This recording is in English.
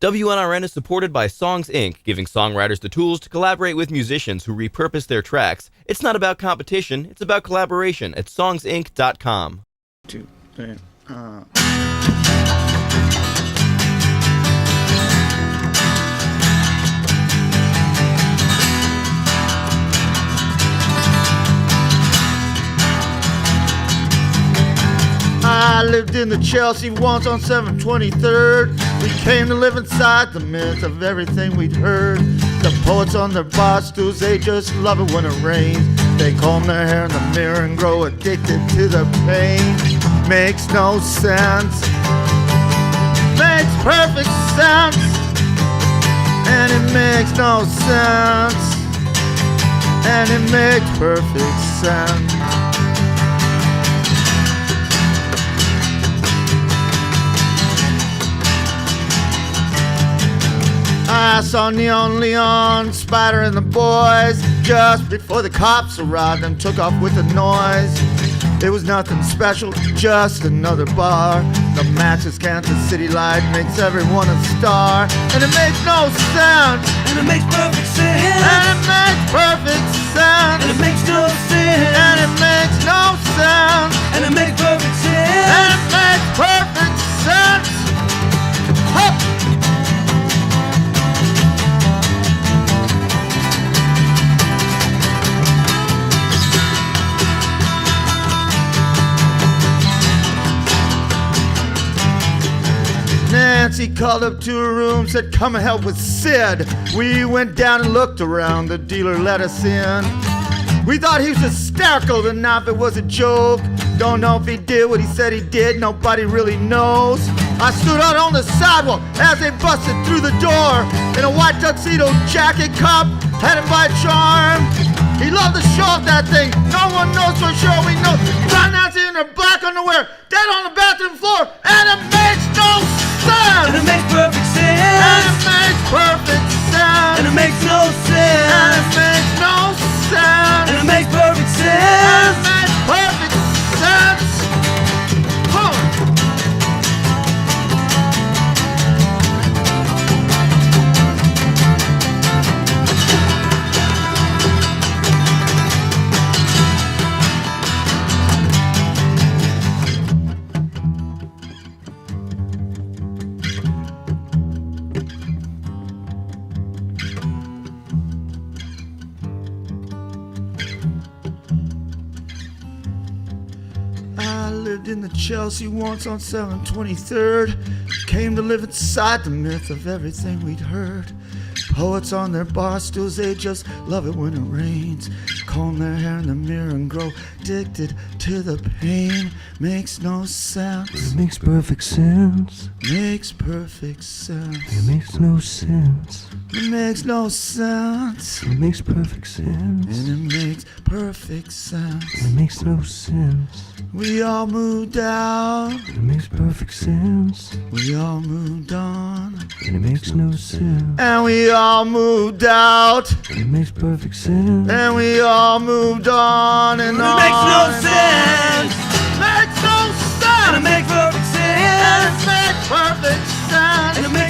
WNRN is supported by Songs Inc., giving songwriters the tools to collaborate with musicians who repurpose their tracks. It's not about competition, it's about collaboration at songsinc.com. 2, 3, I lived in the Chelsea once on 723rd. We came to live inside the myth of everything we'd heard. The poets on their bar stools, they just love it when it rains. They comb their hair in the mirror and grow addicted to the pain. Makes no sense. Makes perfect sense. And it makes no sense. And it makes perfect sense. I saw Neon Leon, Spider and the boys just before the cops arrived and took off with the noise. It was nothing special, just another bar. The matches Kansas City light makes everyone a star. And it makes no sense. And it makes perfect sense. And it makes perfect sense. And it makes no sense. And it makes no sense. And it makes perfect sense. And it makes perfect sense. Hup. Nancy called up to her room, said come and help with Sid. We went down and looked around, the dealer let us in. We thought he was hysterical, the knife it was a joke. Don't know if he did what he said he did, nobody really knows. I stood out on the sidewalk as they busted through the door. In a white tuxedo jacket, cop had him by charm. He loved to show off that thing, no one knows for sure, we know. Found Nancy in her black underwear, dead on the bathroom floor, and it makes no sense. And it makes perfect sense. And it makes perfect sense. And it makes no sense. And it makes no sense. And it makes perfect And sense. it makes perfect sense. Huh. I lived in the Chelsea once on 723rd. Came to live inside the myth of everything we'd heard. Poets on their bar stools, they just love it when it rains. Comb their hair in the mirror and grow addicted to the pain. Makes no sense. It makes perfect sense. Makes perfect sense. It makes no sense. It makes no sense. It makes perfect sense. And it makes perfect sense. It makes no sense. We all moved out. It makes perfect sense. We all moved on. And it makes no sense. And we all moved out. It makes perfect sense. And we all moved on and on. It makes no and sense. on. Makes no sense. And it makes perfect sense. And it makes perfect sense. And it makes